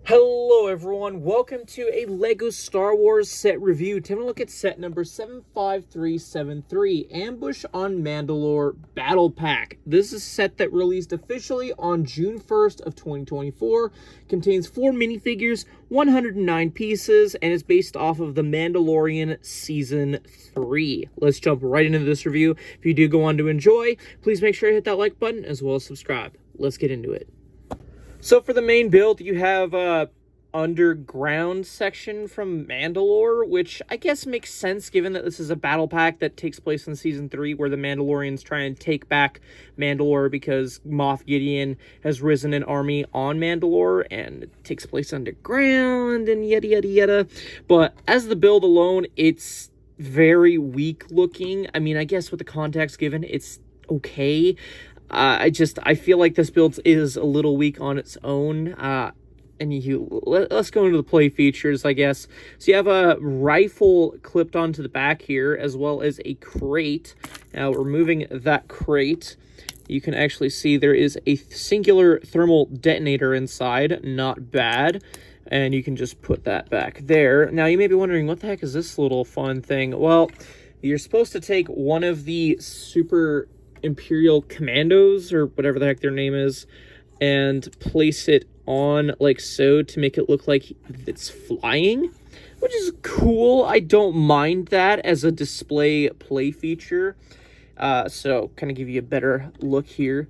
Hello everyone, welcome to a LEGO Star Wars set review. Today we're going to look at set number 75373, Ambush on Mandalore Battle Pack. This is a set that released officially on June 1st of 2024, contains 4 minifigures, 109 pieces, and is based off of The Mandalorian Season 3. Let's jump right into this review. If you do go on to enjoy, please make sure to hit that like button as well as subscribe. Let's get into it. So for the main build, you have a underground section from Mandalore, which I guess makes sense given that this is a battle pack that takes place in Season 3, where the Mandalorians try and take back Mandalore because Moff Gideon has risen an army on Mandalore, and it takes place underground, and yada yada yada. But as the build alone, it's very weak looking. I mean, I guess with the context given, it's okay. I feel like this build is a little weak on its own. Let's go into the play features, I guess. So you have a rifle clipped onto the back here, as well as a crate. Now, removing that crate, you can actually see there is a singular thermal detonator inside. Not bad. And you can just put that back there. Now, you may be wondering, what the heck is this little fun thing? Well, you're supposed to take one of the Super Imperial Commandos, or whatever the heck their name is, and place it on like so to make it look like it's flying, which is cool. I don't mind that as a display play feature. So kind of give you a better look here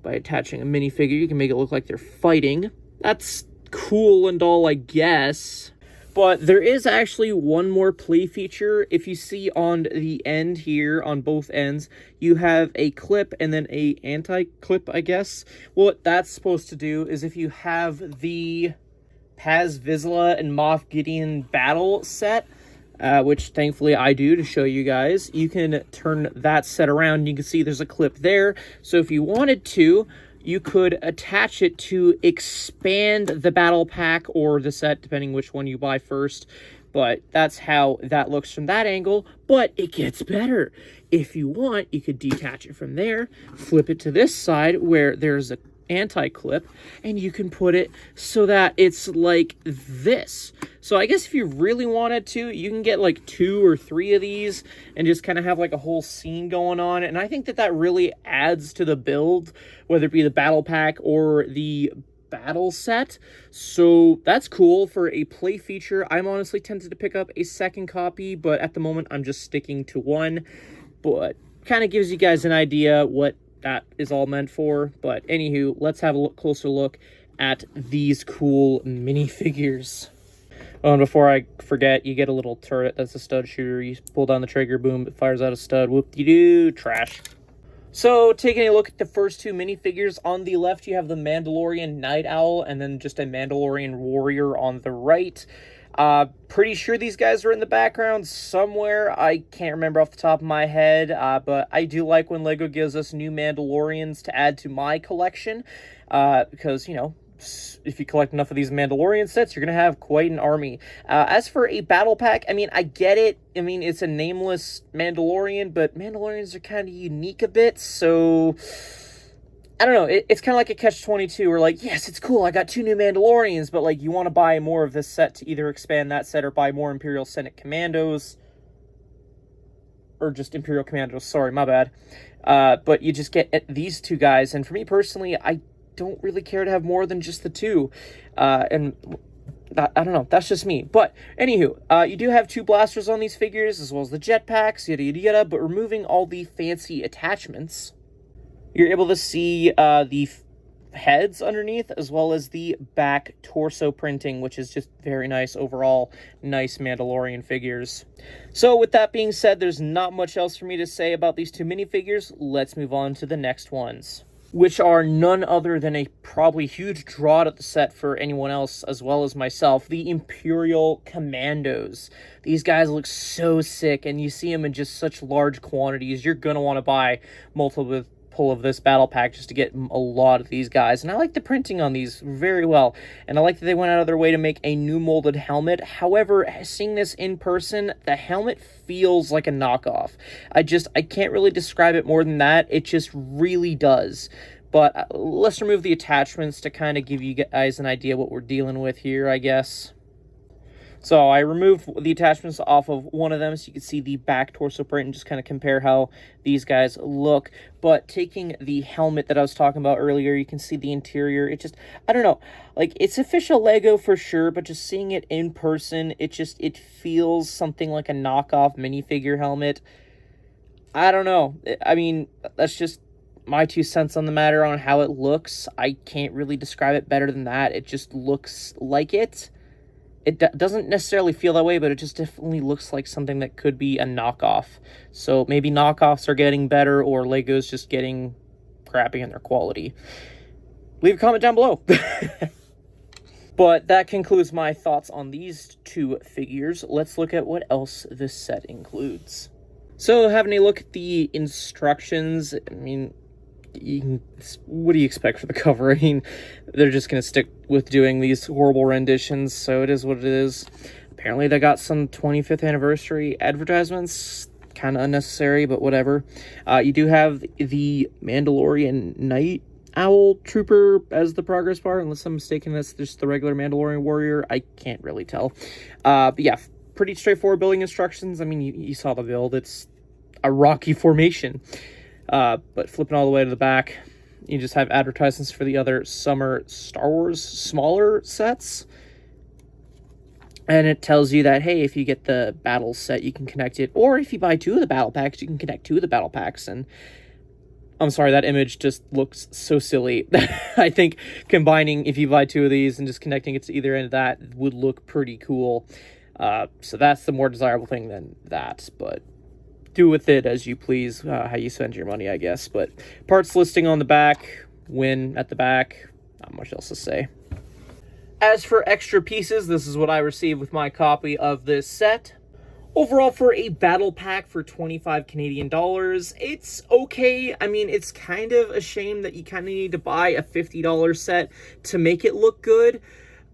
by attaching a minifigure. You can make it look like they're fighting. That's cool and all, I guess. But there is actually one more play feature. If you see on the end here, on both ends, you have a clip and then a anti-clip, I guess. What that's supposed to do is if you have the Paz Vizsla and Moff Gideon battle set, which thankfully I do to show you guys, you can turn that set around. You can see there's a clip there. So if you wanted to, you could attach it to expand the battle pack or the set, depending which one you buy first. But that's how that looks from that angle. But it gets better. If you want, you could detach it from there, flip it to this side where there's a anti-clip, and you can put it so that it's like this. So I guess if you really wanted to, you can get like 2 or 3 of these and just kind of have like a whole scene going on. And I think that that really adds to the build, whether it be the battle pack or the battle set. So that's cool for a play feature. I'm honestly tempted to pick up a second copy, but at the moment I'm just sticking to one. But kind of gives you guys an idea what that is all meant for. But anywho, let's have a closer look at these cool minifigures. Oh, and before I forget, you get a little turret. That's a stud shooter. You pull down the trigger, boom, it fires out a stud. Whoop-de-doo, trash. So, taking a look at the first 2 minifigures, on the left you have the Mandalorian Night Owl, and then just a Mandalorian Warrior on the right. Pretty sure these guys are in the background somewhere. I can't remember off the top of my head, but I do like when LEGO gives us new Mandalorians to add to my collection, because, you know, if you collect enough of these Mandalorian sets, you're going to have quite an army. As for a battle pack, I mean, I get it. I mean, it's a nameless Mandalorian, but Mandalorians are kind of unique a bit, so I don't know. It's kind of like a catch-22 where, like, yes, it's cool, I got 2 new Mandalorians, but, like, you want to buy more of this set to either expand that set or buy more Imperial Senate Commandos. Or just Imperial Commandos, sorry, my bad. But you just get these 2 guys, and for me personally, I don't really care to have more than just the 2. And I don't know, that's just me. But anywho, you do have 2 blasters on these figures, as well as the jetpacks, yada yada yada, but removing all the fancy attachments, you're able to see the heads underneath, as well as the back torso printing, which is just very nice overall. Nice Mandalorian figures. So with that being said, there's not much else for me to say about these 2 minifigures. Let's move on to the next ones, which are none other than a probably huge draw to the set for anyone else as well as myself, the Imperial Commandos. These guys look so sick, and you see them in just such large quantities. You're going to want to buy multiple of this battle pack just to get a lot of these guys. And I like the printing on these very well, and I like that they went out of their way to make a new molded helmet. However, seeing this in person, the helmet feels like a knockoff. I can't really describe it more than that. It just really does. But let's remove the attachments to kind of give you guys an idea what we're dealing with here, I guess. So I removed the attachments off of one of them so you can see the back torso print and just kind of compare how these guys look. But taking the helmet that I was talking about earlier, you can see the interior. It just, I don't know, like, it's official Lego for sure, but just seeing it in person, it feels something like a knockoff minifigure helmet. I don't know. I mean, that's just my 2 cents on the matter on how it looks. I can't really describe it better than that. It just looks like it. It doesn't necessarily feel that way, but it just definitely looks like something that could be a knockoff. So maybe knockoffs are getting better, or Lego's just getting crappy in their quality. Leave a comment down below. But that concludes my thoughts on these 2 figures. Let's look at what else this set includes. So having a look at the instructions, I mean, what do you expect for the cover? I mean, they're just going to stick with doing these horrible renditions, so it is what it is. Apparently they got some 25th anniversary advertisements. Kind of unnecessary, but whatever. You do have the Mandalorian Night Owl Trooper as the progress bar, unless I'm mistaken, that's just the regular Mandalorian warrior. I can't really tell. But yeah, pretty straightforward building instructions. I mean, you saw the build. It's a rocky formation. But flipping all the way to the back, you just have advertisements for the other summer Star Wars smaller sets. And it tells you that, hey, if you get the battle set, you can connect it. Or if you buy 2 of the battle packs, you can connect 2 of the battle packs. And I'm sorry, that image just looks so silly. I think combining, if you buy 2 of these and just connecting it to either end of that would look pretty cool. So that's the more desirable thing than that. But do with it as you please, how you spend your money, I guess. But parts listing on the back, win at the back, not much else to say. As for extra pieces, this is what I received with my copy of this set. Overall, for a battle pack for 25 Canadian dollars, it's okay. I mean, it's kind of a shame that you kind of need to buy a $50 set to make it look good.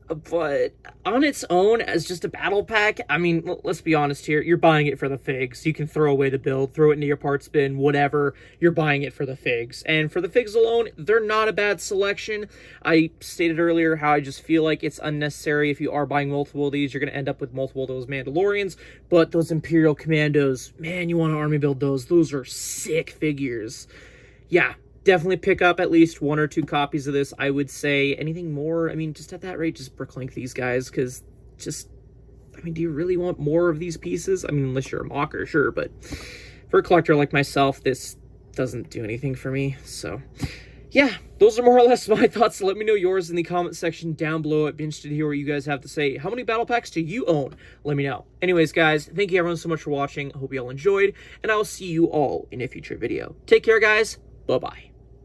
But on its own, as just a battle pack, I mean, let's be honest here, you're buying it for the figs. You can throw away the build, throw it into your parts bin, whatever. You're buying it for the figs. And for the figs alone, they're not a bad selection. I stated earlier how I just feel like it's unnecessary. If you are buying multiple of these, you're going to end up with multiple of those Mandalorians. But those Imperial Commandos, man, you want to army build those. Those are sick figures. Yeah. Definitely pick up at least 1 or 2 copies of this, I would say. Anything more, I mean, just at that rate, just bricklink these guys, because just, I mean, do you really want more of these pieces? I mean, unless you're a mocker, sure, but for a collector like myself, this doesn't do anything for me, so yeah, those are more or less my thoughts. Let me know yours in the comment section down below. I'd be interested to hear what you guys have to say. How many battle packs do you own? Let me know. Anyways, guys, thank you everyone so much for watching. I hope you all enjoyed, and I will see you all in a future video. Take care, guys. Bye-bye.